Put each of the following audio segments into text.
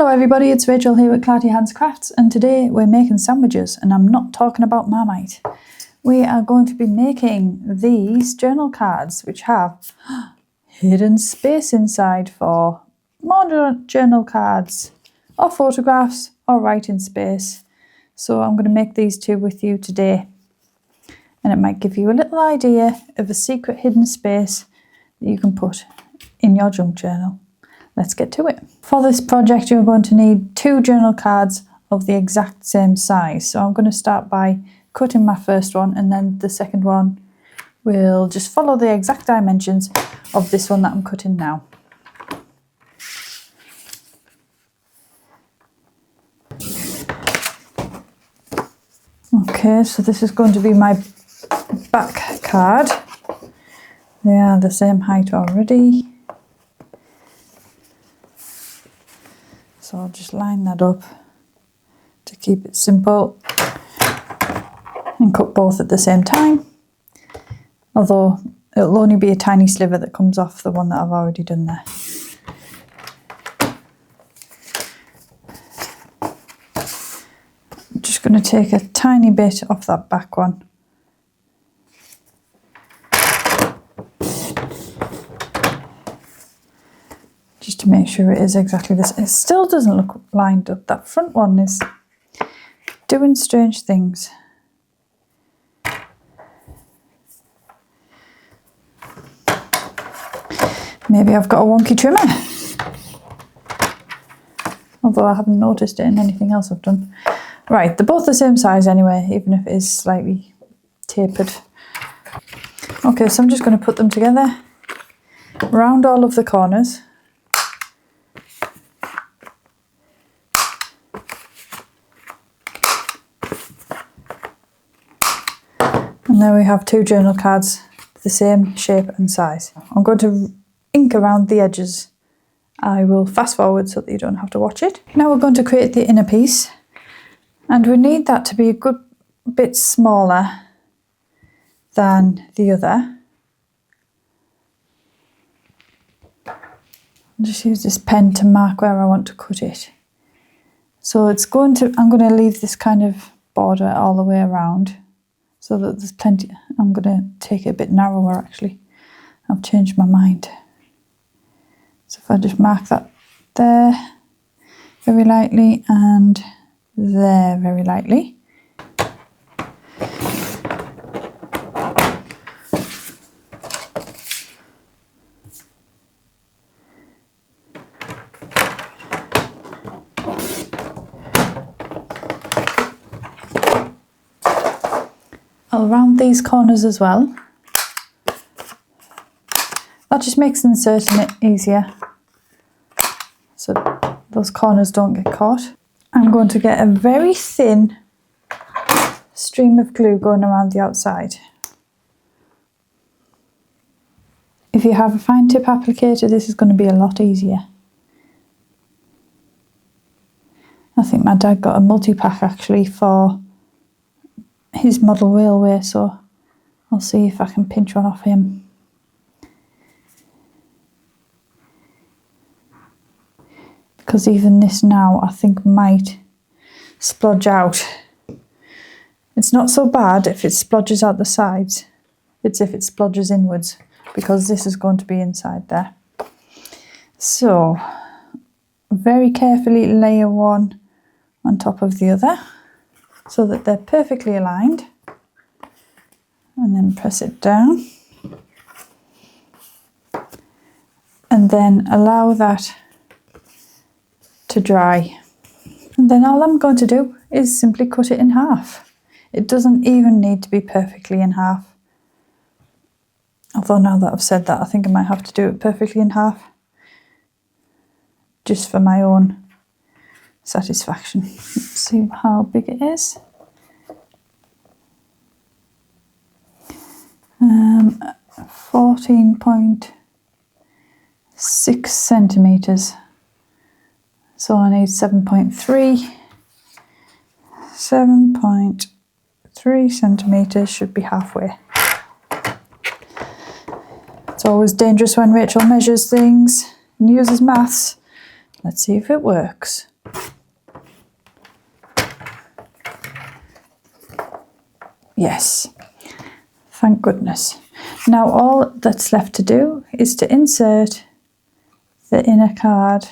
Hello everybody, it's Rachel here with Clarty Hands Crafts, and today we're making sandwiches, and I'm not talking about Marmite. We are going to be making these journal cards which have hidden space inside for more journal cards or photographs or writing space. So I'm going to make these two with you today, and it might give you a little idea of a secret hidden space that you can put in your junk journal. Let's get to it. For this project you're going to need 2 journal cards of the exact same size. So I'm going to start by cutting my first one, and then the second one will just follow the exact dimensions of this one that I'm cutting now. Okay, so this is going to be my back card. They are the same height already. So I'll just line that up to keep it simple and cut both at the same time. Although it'll only be a tiny sliver that comes off the one that I've already done there. I'm just going to take a tiny bit off that back one. Just to make sure it is exactly this. It still doesn't look lined up. That front one is doing strange things. Maybe I've got a wonky trimmer. Although I haven't noticed it in anything else I've done. Right, they're both the same size anyway, even if it is slightly tapered. Okay, so I'm just going to put them together, round all of the corners. And there we have 2 journal cards, the same shape and size. I'm going to ink around the edges. I will fast forward so that you don't have to watch it. Now we're going to create the inner piece, and we need that to be a good bit smaller than the other. I'll just use this pen to mark where I want to cut it. So I'm going to leave this kind of border all the way around, so that there's plenty. I'm going to take it a bit narrower actually. I've changed my mind. So if I just mark that there very lightly and there very lightly. I'll round these corners as well. That just makes inserting it easier, so those corners don't get caught. I'm going to get a very thin stream of glue going around the outside. If you have a fine tip applicator, this is going to be a lot easier. I think my dad got a multi-pack actually for his model railway, so I'll see if I can pinch one off him. Because even this now I think might splodge out. It's not so bad if it splodges out the sides. It's if it splodges inwards, because this is going to be inside there. So very carefully layer one on top of the other, so that they're perfectly aligned, and then press it down, and then allow that to dry. And then all I'm going to do is simply cut it in half. It doesn't even need to be perfectly in half. Although now that I've said that, I think I might have to do it perfectly in half, just for my own satisfaction. Let's see how big it is. 14.6 centimeters. So I need 7.3. 7.3 centimeters should be halfway. It's always dangerous when Rachel measures things and uses maths. Let's see if it works. Yes, thank goodness. Now all that's left to do is to insert the inner card.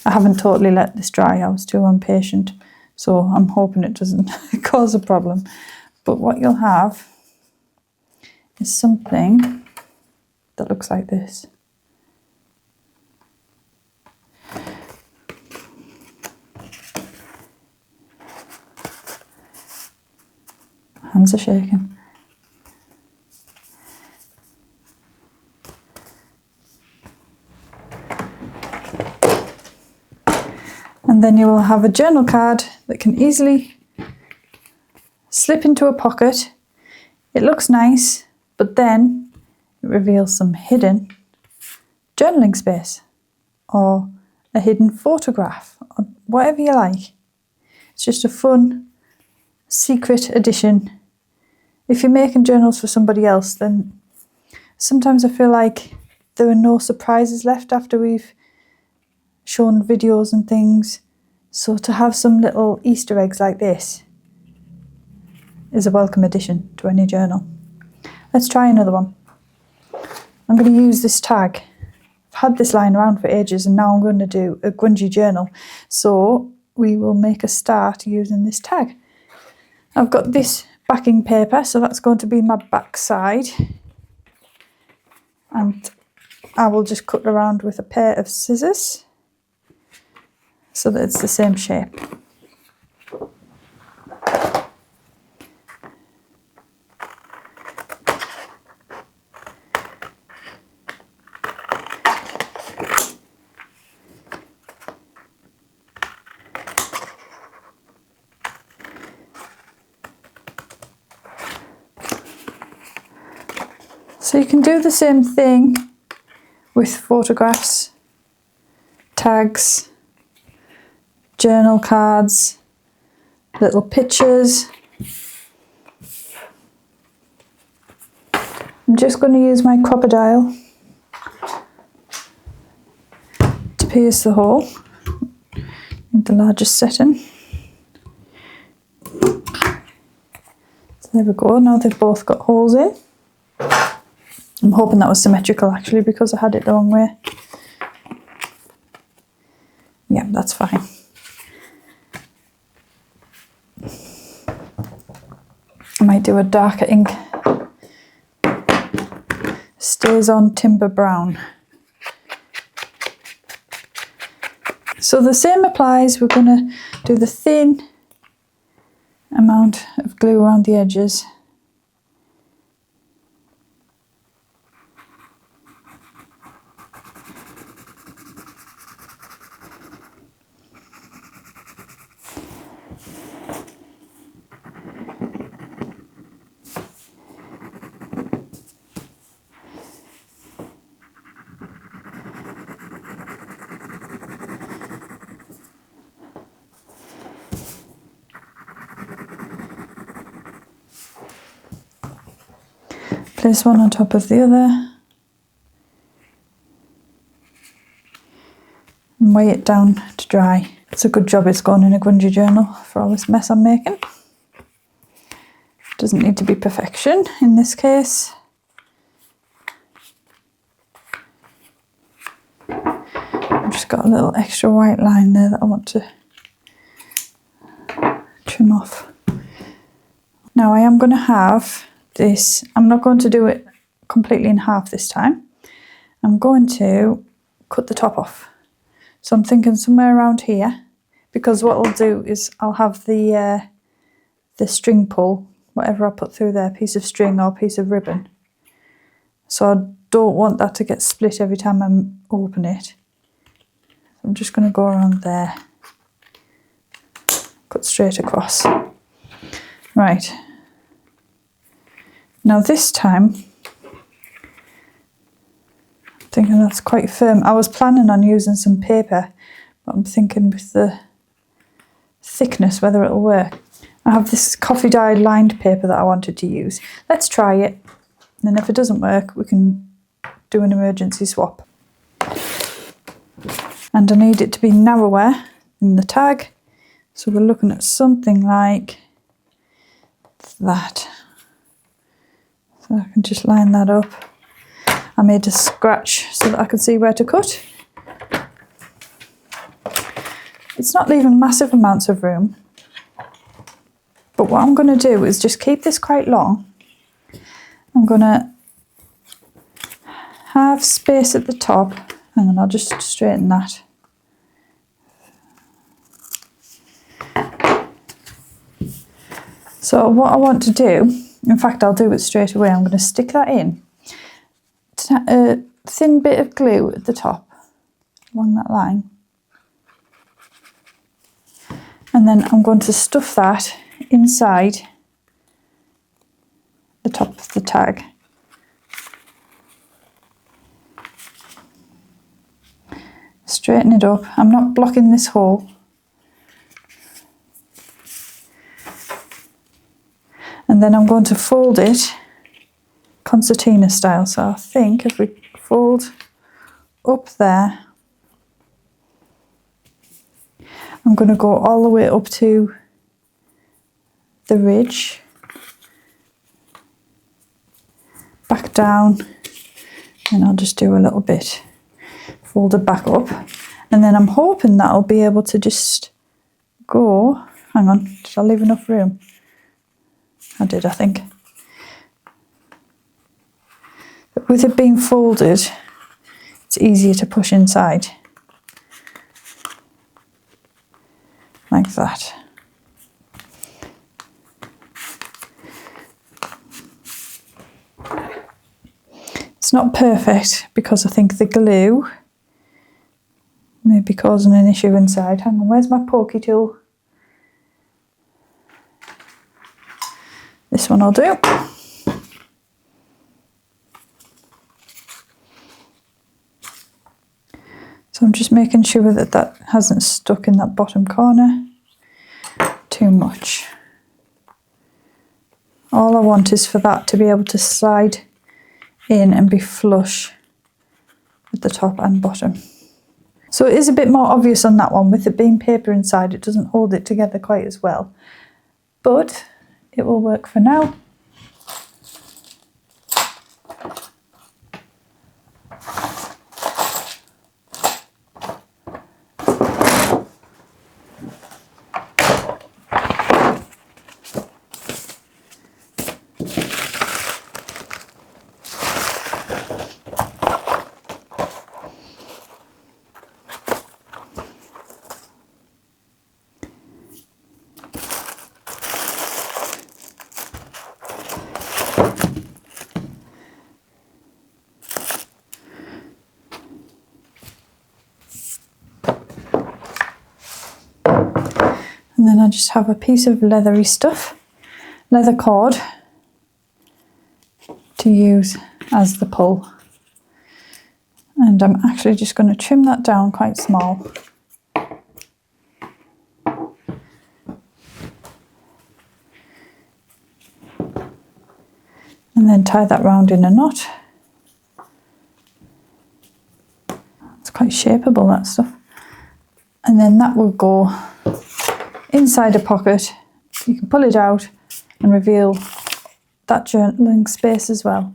I haven't totally let this dry, I was too impatient, so I'm hoping it doesn't cause a problem. But what you'll have is something that looks like this. Hands are shaking. And then you will have a journal card that can easily slip into a pocket. It looks nice, but then it reveals some hidden journaling space or a hidden photograph or whatever you like. It's just a fun secret addition. If you're making journals for somebody else, then sometimes I feel like there are no surprises left after we've shown videos and things. So to have some little Easter eggs like this is a welcome addition to any journal. Let's try another one. I'm going to use this tag. I've had this lying around for ages and now I'm going to do a grungy journal. So we will make a start using this tag. I've got this backing paper, so that's going to be my back side. And I will just cut around with a pair of scissors so that it's the same shape. So you can do the same thing with photographs, tags, journal cards, little pictures. I'm just going to use my crocodile to pierce the hole in the largest setting. So there we go, now they've both got holes in. I'm hoping that was symmetrical actually because I had it the wrong way. Yeah, that's fine. I might do a darker ink. Stays on timber brown. So the same applies. We're going to do the thin amount of glue around the edges. Place one on top of the other and weigh it down to dry. It's a good job it's gone in a grungy journal for all this mess I'm making. Doesn't need to be perfection in this case. I've just got a little extra white line there that I want to trim off. Now I am going to have this, I'm not going to do it completely in half this time. I'm going to cut the top off. So I'm thinking somewhere around here, because what I'll do is I'll have the string pull, whatever I put through there, piece of string or piece of ribbon. So I don't want that to get split every time I open it. I'm just going to go around there, cut straight across. Right. Now this time, I'm thinking that's quite firm. I was planning on using some paper, but I'm thinking with the thickness whether it'll work. I have this coffee dye lined paper that I wanted to use. Let's try it, and if it doesn't work we can do an emergency swap. And I need it to be narrower in the tag. So we're looking at something like that. So I can just line that up. I made a scratch so that I can see where to cut. It's not leaving massive amounts of room, but what I'm going to do is just keep this quite long. I'm going to have space at the top, and then I'll just straighten that. So what I want to do, in fact I'll do it straight away, I'm going to stick that in. A thin bit of glue at the top along that line, and then I'm going to stuff that inside the top of the tag. Straighten it up. I'm not blocking this hole. And then I'm going to fold it concertina style. So I think if we fold up there, I'm going to go all the way up to the ridge, back down, and I'll just do a little bit, fold it back up, and then I'm hoping that I'll be able to just go, hang on, did I leave enough room? I did, I think. But with it being folded, it's easier to push inside. Like that. It's not perfect because I think the glue may be causing an issue inside. Hang on, where's my pokey tool? This one I'll do. So I'm just making sure that that hasn't stuck in that bottom corner too much. All I want is for that to be able to slide in and be flush at the top and bottom. So it is a bit more obvious on that one, with it being paper inside, it doesn't hold it together quite as well. But it will work for now. And then I just have a piece of leathery stuff, leather cord, to use as the pull. And I'm actually just going to trim that down quite small. And then tie that round in a knot. It's quite shapeable, that stuff. And then that will go inside a pocket. You can pull it out and reveal that journaling space as well.